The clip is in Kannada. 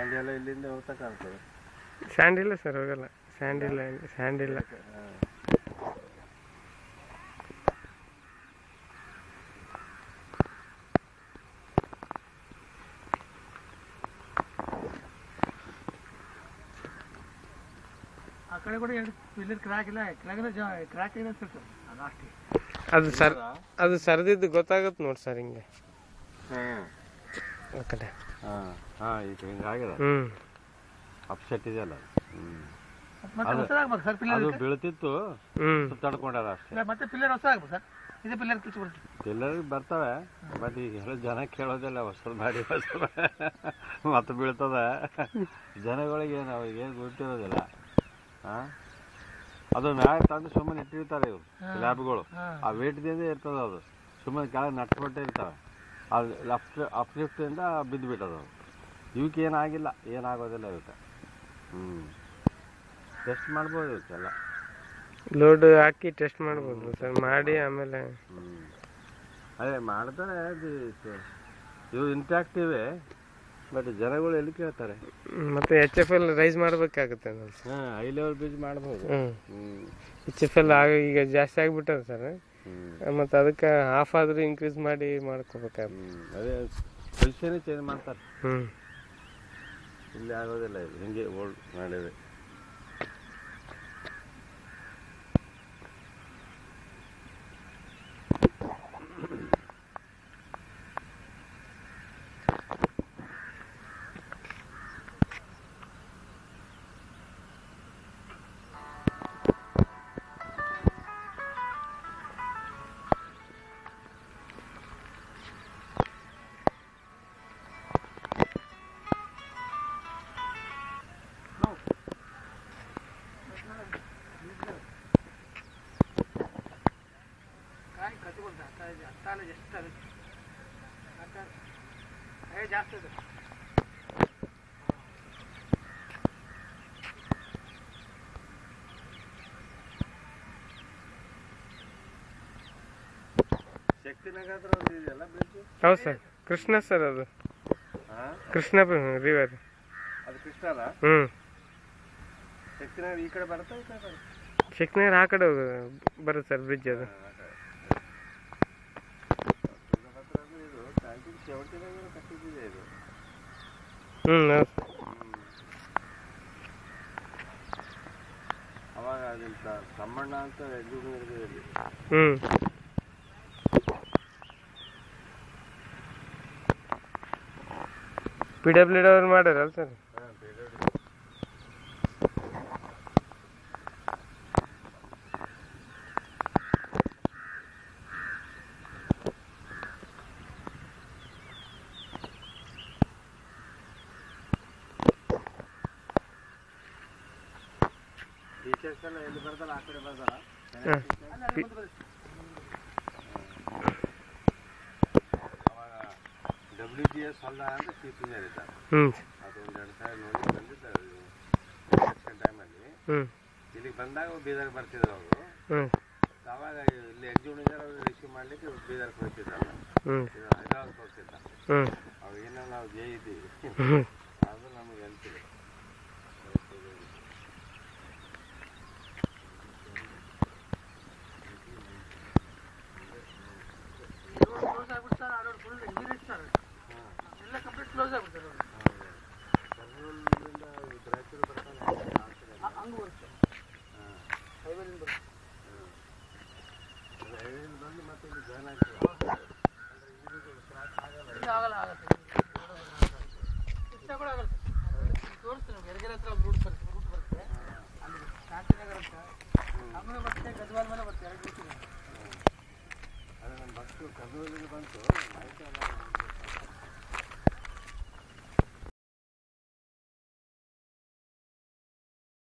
ಸ್ಯಾಂಡ್ ಎಲ್ಲ ಇಲ್ಲಿಂದ ಹೋಗ್ತಾ ಕಾಣ್ತದೆ. ಸ್ಯಾಂಡ್ ಇಲ್ಲ ಸರ್, ಹೋಗಲ್ಲ. ಸ್ಯಾಂಡ್ ಇಲ್ಲ. ಆ ಕಡೆ ಕೂಡ ಪಿಲ್ಲರ್ ಕ್ರ್ಯಾಕ್ ಇಲ್ಲ, ಕ್ರ್ಯಾಕ್ ಇದೆ ಸರ್. ಅದು ಸರಿದಿದ್ದು ಗೊತ್ತಾಗತ್ತೆ ನೋಡಿ ಸರ್, ಹಿಂಗೆ ಆ ಕಡೆ. ಈಗ ಹಿಂಗಾಗಿದೆ, ಅಪ್ಸೆಟ್ ಇದೆಯಲ್ಲ, ಅದು ಬೀಳ್ತಿತ್ತು, ತಡ್ಕೊಂಡಾರ ಅಷ್ಟೇ. ಮತ್ತೆ ಪಿಲ್ಲರ್ ಹೊಸ ಆಗ್ಬೋದು ಸರ್, ಇದೇ ಪಿಲ್ಲರ್ ಪಿಲ್ಲರ್ ಬರ್ತವೆ, ಬಟ್ ಈಗ ಎಲ್ಲ ಜನ ಕೇಳೋದಿಲ್ಲ, ಹೊಸದು ಮಾಡಿ ಮತ್ತೆ ಬೀಳ್ತದ. ಜನಗಳಿಗೆ ಏನು ಗೊತ್ತಿರೋದಿಲ್ಲ. ಅದು ಮ್ಯಾಲೆ ತಂದು ಸುಮ್ಮನೆ ಇಟ್ಟಿರ್ತಾರೆ ಇವರು ಲ್ಯಾಬ್ಗಳು, ಆ ವೇಟ್ದಿಂದ ಇರ್ತದ. ಅದು ಸುಮ್ಮನೆ ಕೆಳಗೆ ನಟ್ಬಿಟ್ಟೆ ಇರ್ತವೆ, ಅದು ಅಪ್ಲಿಫ್ಟಿಂದ ಬಿದ್ದು ಬಿಟ್ಟದ. ಇವಕ್ಕೆ ಏನಾಗಿಲ್ಲ, ಏನಾಗೋದಿಲ್ಲ ಇವಕ್ಕೆ. ಟೆಸ್ಟ್ ಮಾಡ್ಬೋದು ಇವಕ್ಕೆಲ್ಲ, ಲೋಡ್ ಹಾಕಿ ಟೆಸ್ಟ್ ಮಾಡ್ಬೋದು ಸರ್, ಮಾಡಿ ಆಮೇಲೆ ಅದೇ ಮಾಡ್ತಾರೆ. ಅದು ಇವು ಇಂಟ್ಯಾಕ್ಟ್ ಇವೆ, ಬಟ್ ಜನಗಳು ಎಲ್ಲಿ ಕೇಳ್ತಾರೆ. ಮತ್ತೆ HFL ರೈಸ್ ಮಾಡ್ಬೇಕಾಗುತ್ತೆ. ಹೈ ಲೆವೆಲ್ ಬ್ರಿಡ್ಜ್ ಮಾಡ್ಬೋದು. HFL ಈಗ ಜಾಸ್ತಿ ಆಗಿಬಿಟ್ಟದ ಸರ್, ಮತ್ತೆ ಅದಕ್ಕೆ ಹಾಫ್ ಆದ್ರೂ ಇನ್ಕ್ರೀಸ್ ಮಾಡಿ ಮಾಡ್ಕೋಬೇಕಾಗುತ್ತೆ. ಅದೇ ಪೊಸಿಷನ್ ಚೇಂಜ್ ಮಾಡ್ತಾರೆ, ಇಲ್ಲಿ ಆಗೋದಿಲ್ಲ. ಇದು ಹಿಂಗೆ ಓಲ್ಡ್ ಮಾಡಿದೆ. ಜಾಸ್ತಿ ಇದೆ. ಶಕ್ತಿನಗರ ಹತ್ರ ಒಂದು ಇದೆಯಲ್ಲ ಬ್ರಿಡ್ಜ್? ಹೌದು ಸರ್, ಕೃಷ್ಣ ಸರ್, ಅದು ಕೃಷ್ಣ ರಿವರ್. ಅದು ಕೃಷ್ಣನ? ಶಕ್ತಿನಗರ ಈ ಕಡೆ ಬರುತ್ತಾ, ಈ ಕಡೆ ಬರುತ್ತೆ? ಶಕ್ತಿನಗರ ಆ ಕಡೆ ಬರುತ್ತೆ ಸರ್ ಬ್ರಿಡ್ಜ್ ಅದು. ಅವಾಗ ಅದಂತ ತಮ್ಮಣ್ಣ ಅಂತ ಎಗ್ರಿಕಲ್ಚರ್ PWD ಅವ್ರು ಮಾಡ್ಯಾರಲ್ಲ ಸರ್. ಟೀಚರ್ಸ್ ಎಲ್ಲ ಎಲ್ಲಿ ಬರ್ತಾರ ಆ ಕಡೆ ಬರ್ತಾರ. ಅವಾಗ WGS ಹೊಲ್ದ ಅಂತ ಚೀಫ್ ಇಂಜಿನಿಯರ್ ಇದ್ದಾರೆ. ಅದೊಂದು 2 ಸಾರಿ ನೋಡಿ ಬಂದಿದ್ದಾರೆ ಎಲೆಕ್ಷನ್ ಟೈಮಲ್ಲಿ. ಇಲ್ಲಿಗೆ ಬಂದಾಗ ಬೀದರ್ ಬರ್ತಿದ್ರು ಅವರು. ಅವಾಗ ಇಲ್ಲಿ ಎಕ್ಸಿಕ್ಯೂಟಿವ್ ಅವರು ರಿಸೀವ್ ಮಾಡ್ಲಿಕ್ಕೆ ಬೀದರ್ ಕೊಡ್ತಿದ್ರಲ್ಲ, ಹೈದರಾಬಾದ್ ಕೊಡ್ತಿದ್ದ. ಅವಾಗ ಏನೋ ನಾವು ಜೈ ಇದ್ದೀವಿ, ಅದು ನಮಗೆ ಅನ್ಸಿದೆ. ಬಂತು